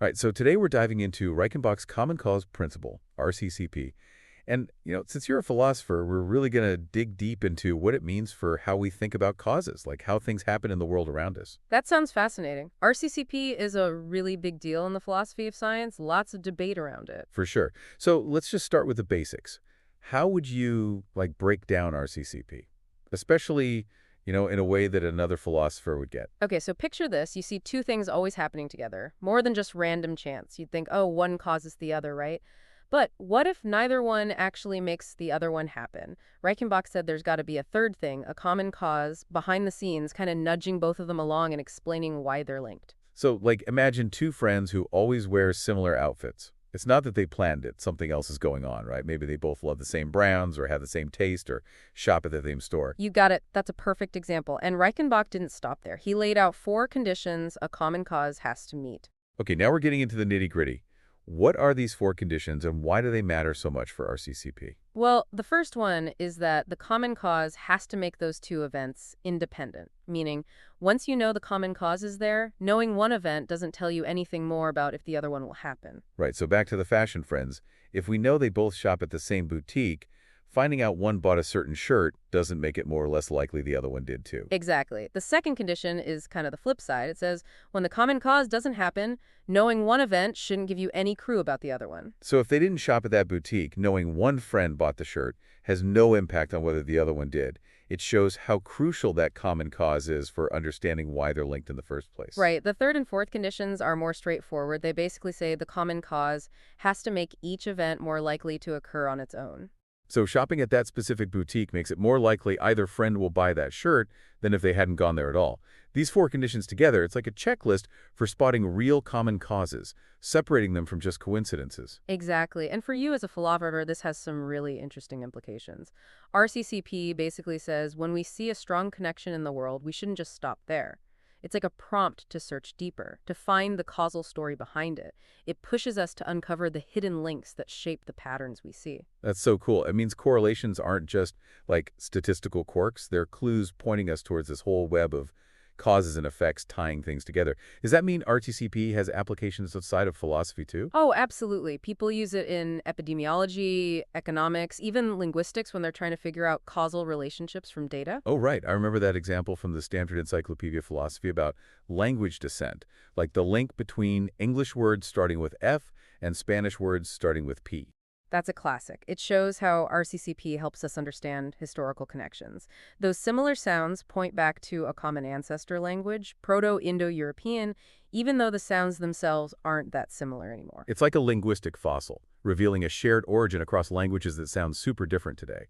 All right, so today we're diving into Reichenbach's common cause principle, RCCP. And, since you're a philosopher, we're really going to dig deep into what it means for how we think about causes, like how things happen in the world around us. That sounds fascinating. RCCP is a really big deal in the philosophy of science, lots of debate around it. For sure. So let's just start with the basics. How would you, break down RCCP? Especially, in a way that another philosopher would get. Okay, so picture this. You see two things always happening together, more than just random chance. You'd think, oh, one causes the other, right? But what if neither one actually makes the other one happen? Reichenbach said there's got to be a third thing, a common cause, behind the scenes, kind of nudging both of them along and explaining why they're linked. So, imagine two friends who always wear similar outfits. It's not that they planned it. Something else is going on, right? Maybe they both love the same brands or have the same taste or shop at the same store. You got it. That's a perfect example. And Reichenbach didn't stop there. He laid out four conditions a common cause has to meet. Okay, now we're getting into the nitty-gritty. What are these four conditions and why do they matter so much for RCCP? Well, the first one is that the common cause has to make those two events independent, meaning once you know the common cause is there, knowing one event doesn't tell you anything more about if the other one will happen. Right, so back to the fashion friends. If we know they both shop at the same boutique, finding out one bought a certain shirt doesn't make it more or less likely the other one did too. Exactly. The second condition is kind of the flip side. It says when the common cause doesn't happen, knowing one event shouldn't give you any clue about the other one. So if they didn't shop at that boutique, knowing one friend bought the shirt has no impact on whether the other one did. It shows how crucial that common cause is for understanding why they're linked in the first place. Right. The third and fourth conditions are more straightforward. They basically say the common cause has to make each event more likely to occur on its own. So shopping at that specific boutique makes it more likely either friend will buy that shirt than if they hadn't gone there at all. These four conditions together, it's like a checklist for spotting real common causes, separating them from just coincidences. Exactly. And for you as a philosopher, this has some really interesting implications. RCCP basically says when we see a strong connection in the world, we shouldn't just stop there. It's like a prompt to search deeper, to find the causal story behind it. It pushes us to uncover the hidden links that shape the patterns we see. That's so cool. It means correlations aren't just like statistical quirks. They're clues pointing us towards this whole web of causes and effects tying things together. Does that mean RTCP has applications outside of philosophy too? Oh, absolutely. People use it in epidemiology, economics, even linguistics when they're trying to figure out causal relationships from data. Oh, right. I remember that example from the Stanford Encyclopedia of Philosophy about language descent, like the link between English words starting with F and Spanish words starting with P. That's a classic. It shows how RCCP helps us understand historical connections. Those similar sounds point back to a common ancestor language, Proto-Indo-European, even though the sounds themselves aren't that similar anymore. It's like a linguistic fossil, revealing a shared origin across languages that sound super different today.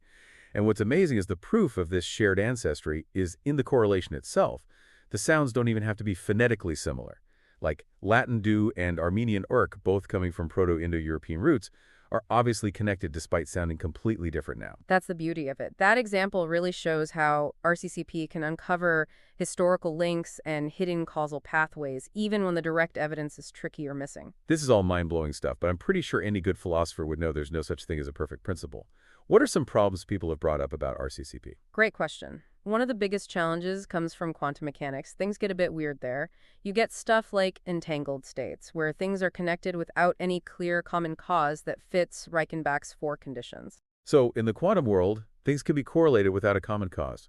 And what's amazing is the proof of this shared ancestry is in the correlation itself. The sounds don't even have to be phonetically similar. Like Latin do and Armenian urk, both coming from Proto-Indo-European roots, are obviously connected despite sounding completely different now. That's the beauty of it. That example really shows how RCCP can uncover historical links and hidden causal pathways, even when the direct evidence is tricky or missing. This is all mind-blowing stuff, but I'm pretty sure any good philosopher would know there's no such thing as a perfect principle. What are some problems people have brought up about RCCP? Great question. One of the biggest challenges comes from quantum mechanics. Things get a bit weird there. You get stuff like entangled states, where things are connected without any clear common cause that fits Reichenbach's four conditions. So, in the quantum world, things can be correlated without a common cause.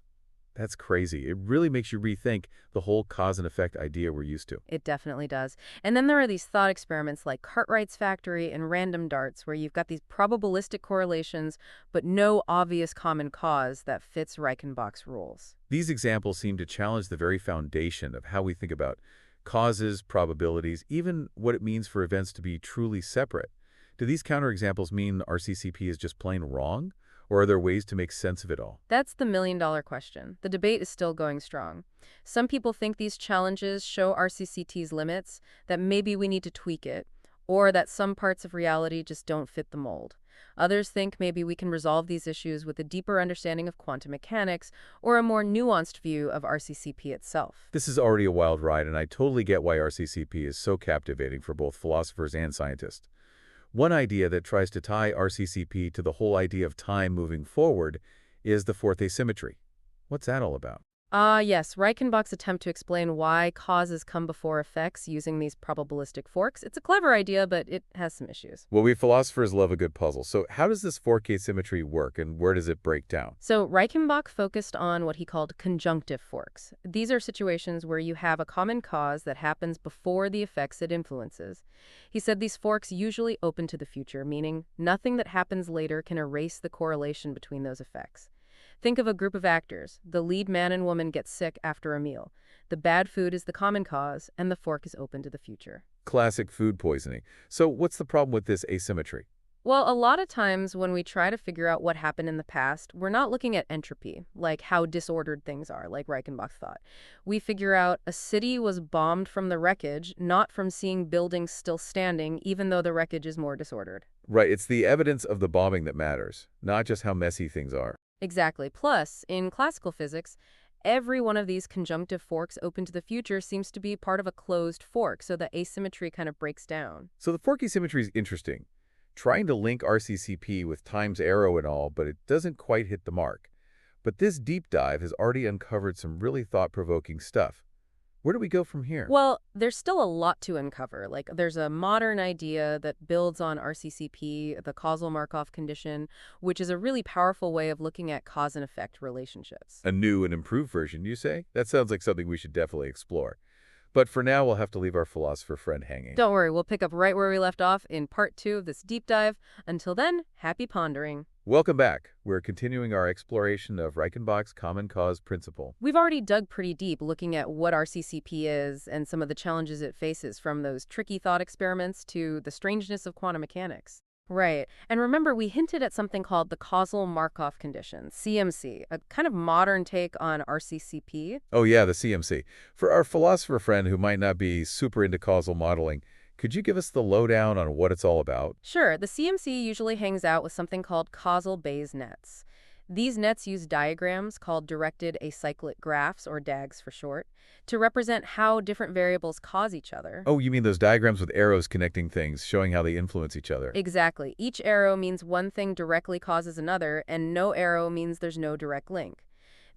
That's crazy. It really makes you rethink the whole cause and effect idea we're used to. It definitely does. And then there are these thought experiments like Cartwright's factory and random darts, where you've got these probabilistic correlations, but no obvious common cause that fits Reichenbach's rules. These examples seem to challenge the very foundation of how we think about causes, probabilities, even what it means for events to be truly separate. Do these counterexamples mean RCCP is just plain wrong? Or are there ways to make sense of it all? That's the million-dollar question. The debate is still going strong. Some people think these challenges show RCCT's limits, that maybe we need to tweak it, or that some parts of reality just don't fit the mold. Others think maybe we can resolve these issues with a deeper understanding of quantum mechanics or a more nuanced view of RCCP itself. This is already a wild ride, and I totally get why RCCP is so captivating for both philosophers and scientists. One idea that tries to tie RCCP to the whole idea of time moving forward is the fourth asymmetry. What's that all about? Yes, Reichenbach's attempt to explain why causes come before effects using these probabilistic forks. It's a clever idea, but it has some issues. Well, we philosophers love a good puzzle. So how does this fork asymmetry work, and where does it break down? So Reichenbach focused on what he called conjunctive forks. These are situations where you have a common cause that happens before the effects it influences. He said these forks usually open to the future, meaning nothing that happens later can erase the correlation between those effects. Think of a group of actors. The lead man and woman get sick after a meal. The bad food is the common cause, and the fork is open to the future. Classic food poisoning. So what's the problem with this asymmetry? Well, a lot of times when we try to figure out what happened in the past, we're not looking at entropy, like how disordered things are, like Reichenbach thought. We figure out a city was bombed from the wreckage, not from seeing buildings still standing, even though the wreckage is more disordered. Right, it's the evidence of the bombing that matters, not just how messy things are. Exactly. Plus, in classical physics, every one of these conjunctive forks open to the future seems to be part of a closed fork, so the asymmetry kind of breaks down. So the fork asymmetry is interesting. Trying to link RCCP with time's arrow and all, but it doesn't quite hit the mark. But this deep dive has already uncovered some really thought-provoking stuff. Where do we go from here? Well, there's still a lot to uncover. Like, there's a modern idea that builds on RCCP, the causal Markov condition, which is a really powerful way of looking at cause and effect relationships. A new and improved version, you say? That sounds like something we should definitely explore. But for now, we'll have to leave our philosopher friend hanging. Don't worry, we'll pick up right where we left off in part 2 of this deep dive. Until then, happy pondering. Welcome back. We're continuing our exploration of Reichenbach's common cause principle. We've already dug pretty deep looking at what RCCP is and some of the challenges it faces, from those tricky thought experiments to the strangeness of quantum mechanics. Right. And remember, we hinted at something called the causal Markov condition, CMC, a kind of modern take on RCCP. Oh yeah, the CMC. For our philosopher friend who might not be super into causal modeling, could you give us the lowdown on what it's all about? Sure, the CMC usually hangs out with something called causal Bayes nets. These nets use diagrams called directed acyclic graphs, or DAGs for short, to represent how different variables cause each other. Oh, you mean those diagrams with arrows connecting things, showing how they influence each other? Exactly. Each arrow means one thing directly causes another, and no arrow means there's no direct link.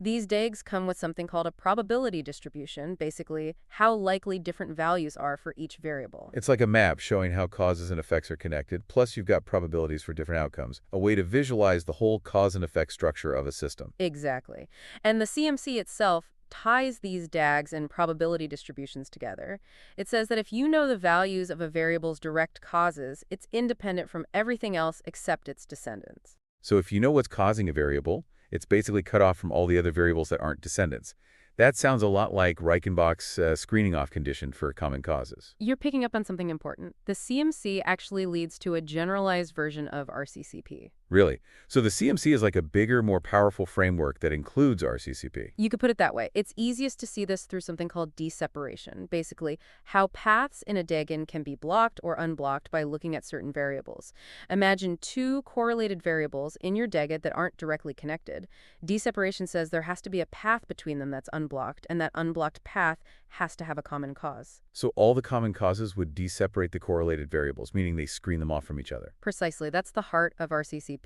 These DAGs come with something called a probability distribution, basically how likely different values are for each variable. It's like a map showing how causes and effects are connected, plus you've got probabilities for different outcomes, a way to visualize the whole cause and effect structure of a system. Exactly. And the CMC itself ties these DAGs and probability distributions together. It says that if you know the values of a variable's direct causes, it's independent from everything else except its descendants. So if you know what's causing a variable, it's basically cut off from all the other variables that aren't descendants. That sounds a lot like Reichenbach's screening off condition for common causes. You're picking up on something important. The CMC actually leads to a generalized version of RCCP. Really? So the CMC is like a bigger, more powerful framework that includes RCCP. You could put it that way. It's easiest to see this through something called deseparation, basically how paths in a DAGN can be blocked or unblocked by looking at certain variables. Imagine two correlated variables in your DAGN that aren't directly connected. Deseparation says there has to be a path between them that's unblocked, and that unblocked path has to have a common cause. So all the common causes would deseparate the correlated variables, meaning they screen them off from each other. Precisely. That's the heart of RCCP.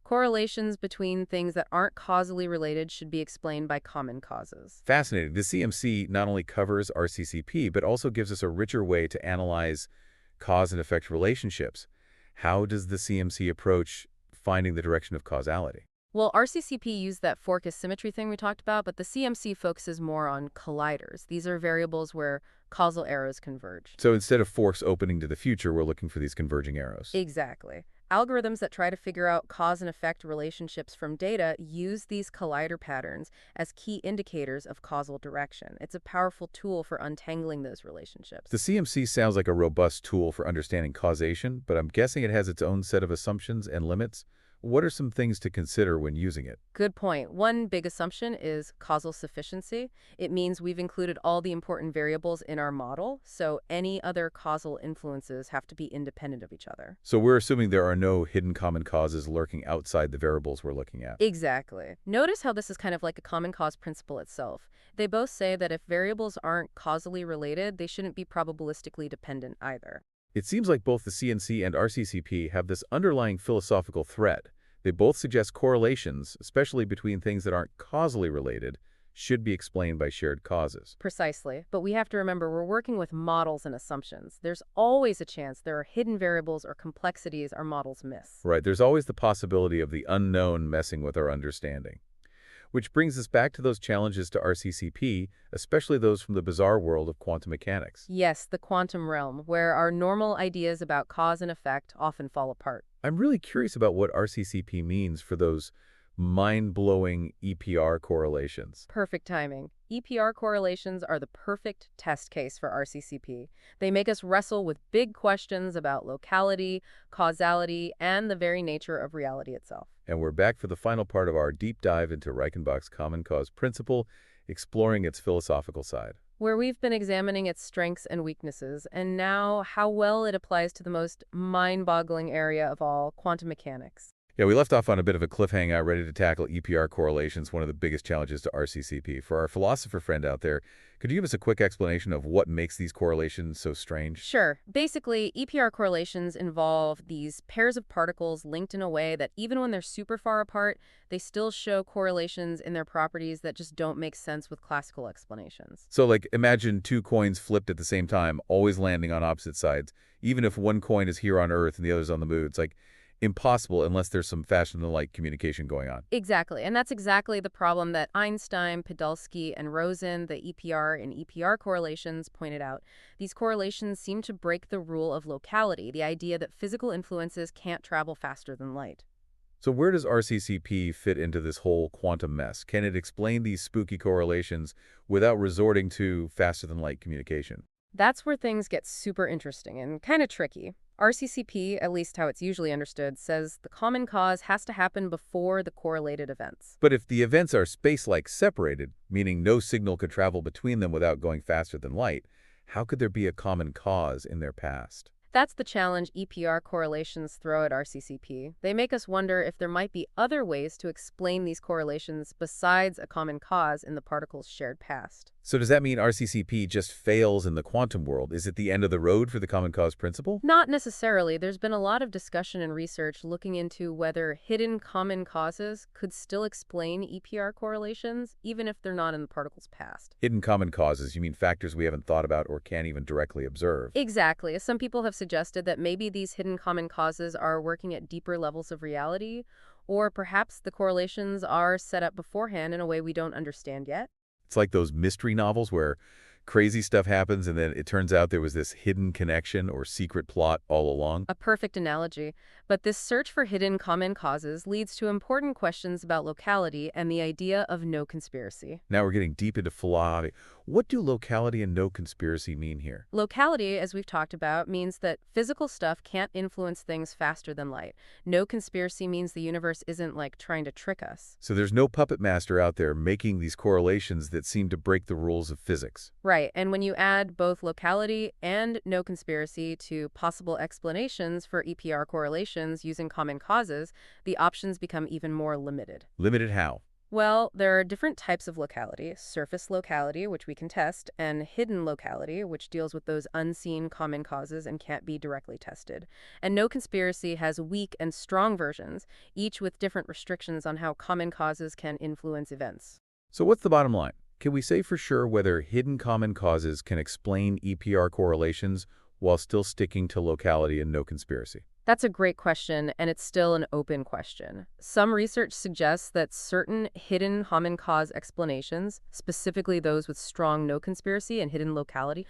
Correlations between things that aren't causally related should be explained by common causes. Fascinating. The CMC not only covers RCCP, but also gives us a richer way to analyze cause and effect relationships. How does the CMC approach finding the direction of causality? Well, RCCP used that fork asymmetry thing we talked about, but the CMC focuses more on colliders. These are variables where causal arrows converge. So instead of forks opening to the future, we're looking for these converging arrows. Exactly. Algorithms that try to figure out cause and effect relationships from data use these collider patterns as key indicators of causal direction. It's a powerful tool for untangling those relationships. The CMC sounds like a robust tool for understanding causation, but I'm guessing it has its own set of assumptions and limits. What are some things to consider when using it? Good point. One big assumption is causal sufficiency. It means we've included all the important variables in our model, so any other causal influences have to be independent of each other. So we're assuming there are no hidden common causes lurking outside the variables we're looking at. Exactly. Notice how this is kind of like a common cause principle itself. They both say that if variables aren't causally related, they shouldn't be probabilistically dependent either. It seems like both the CNC and RCCP have this underlying philosophical thread. They both suggest correlations, especially between things that aren't causally related, should be explained by shared causes. Precisely. But we have to remember we're working with models and assumptions. There's always a chance there are hidden variables or complexities our models miss. Right, there's always the possibility of the unknown messing with our understanding. Which brings us back to those challenges to RCCP, especially those from the bizarre world of quantum mechanics. Yes, the quantum realm, where our normal ideas about cause and effect often fall apart. I'm really curious about what RCCP means for those mind-blowing EPR correlations. Perfect timing. EPR correlations are the perfect test case for RCCP. They make us wrestle with big questions about locality, causality, and the very nature of reality itself. And we're back for the final part of our deep dive into Reichenbach's common cause principle, exploring its philosophical side. Where we've been examining its strengths and weaknesses, and now how well it applies to the most mind-boggling area of all, quantum mechanics. Yeah, we left off on a bit of a cliffhanger, ready to tackle EPR correlations, one of the biggest challenges to RCCP. For our philosopher friend out there, could you give us a quick explanation of what makes these correlations so strange? Sure. Basically, EPR correlations involve these pairs of particles linked in a way that even when they're super far apart, they still show correlations in their properties that just don't make sense with classical explanations. So, like, imagine two coins flipped at the same time, always landing on opposite sides, even if one coin is here on Earth and the other's on the moon. It's like impossible unless there's some faster-than-light communication going on. Exactly, and that's exactly the problem that Einstein, Podolsky, and Rosen, the EPR and EPR correlations, pointed out. These correlations seem to break the rule of locality, the idea that physical influences can't travel faster than light. So where does RCCP fit into this whole quantum mess? Can it explain these spooky correlations without resorting to faster-than-light communication? That's where things get super interesting and kind of tricky. RCCP, at least how it's usually understood, says the common cause has to happen before the correlated events. But if the events are space-like separated, meaning no signal could travel between them without going faster than light, how could there be a common cause in their past? That's the challenge EPR correlations throw at RCCP. They make us wonder if there might be other ways to explain these correlations besides a common cause in the particles' shared past. So does that mean RCCP just fails in the quantum world? Is it the end of the road for the common cause principle? Not necessarily. There's been a lot of discussion and research looking into whether hidden common causes could still explain EPR correlations, even if they're not in the particle's past. Hidden common causes, you mean factors we haven't thought about or can't even directly observe? Exactly. Some people have suggested that maybe these hidden common causes are working at deeper levels of reality, or perhaps the correlations are set up beforehand in a way we don't understand yet. It's like those mystery novels where crazy stuff happens and then it turns out there was this hidden connection or secret plot all along. A perfect analogy. But this search for hidden common causes leads to important questions about locality and the idea of no conspiracy. Now we're getting deep into philosophy. What do locality and no conspiracy mean here? Locality, as we've talked about, means that physical stuff can't influence things faster than light. No conspiracy means the universe isn't like trying to trick us. So there's no puppet master out there making these correlations that seem to break the rules of physics. Right, and when you add both locality and no conspiracy to possible explanations for EPR correlations using common causes, the options become even more limited. Limited how? Well, there are different types of locality: surface locality, which we can test, and hidden locality, which deals with those unseen common causes and can't be directly tested. And no conspiracy has weak and strong versions, each with different restrictions on how common causes can influence events. So what's the bottom line? Can we say for sure whether hidden common causes can explain EPR correlations while still sticking to locality and no conspiracy? That's a great question, and it's still an open question. Some research suggests that certain hidden common cause explanations, specifically those with strong no conspiracy and hidden locality,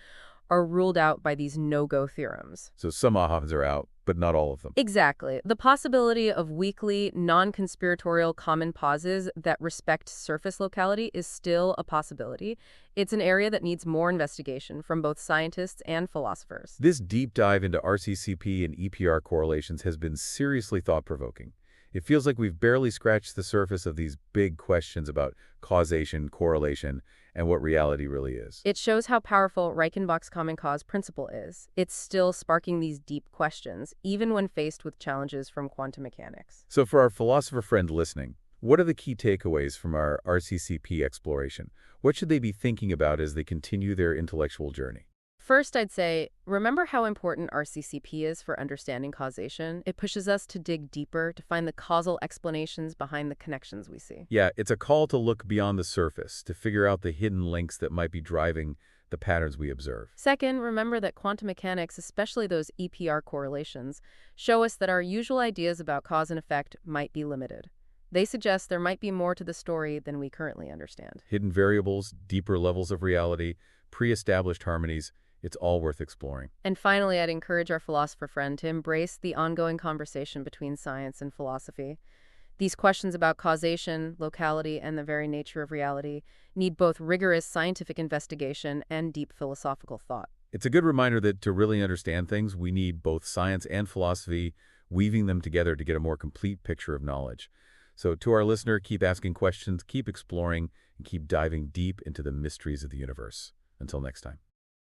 are ruled out by these no-go theorems. So some options are out, but not all of them. Exactly. The possibility of weakly, non-conspiratorial common causes that respect surface locality is still a possibility. It's an area that needs more investigation from both scientists and philosophers. This deep dive into RCCP and EPR correlations has been seriously thought-provoking. It feels like we've barely scratched the surface of these big questions about causation, correlation, and what reality really is. It shows how powerful Reichenbach's common cause principle is. It's still sparking these deep questions, even when faced with challenges from quantum mechanics. So for our philosopher friend listening, what are the key takeaways from our RCCP exploration? What should they be thinking about as they continue their intellectual journey? First, I'd say, remember how important RCCP is for understanding causation? It pushes us to dig deeper, to find the causal explanations behind the connections we see. Yeah, it's a call to look beyond the surface, to figure out the hidden links that might be driving the patterns we observe. Second, remember that quantum mechanics, especially those EPR correlations, show us that our usual ideas about cause and effect might be limited. They suggest there might be more to the story than we currently understand. Hidden variables, deeper levels of reality, pre-established harmonies, it's all worth exploring. And finally, I'd encourage our philosopher friend to embrace the ongoing conversation between science and philosophy. These questions about causation, locality, and the very nature of reality need both rigorous scientific investigation and deep philosophical thought. It's a good reminder that to really understand things, we need both science and philosophy, weaving them together to get a more complete picture of knowledge. So to our listener, keep asking questions, keep exploring, and keep diving deep into the mysteries of the universe. Until next time.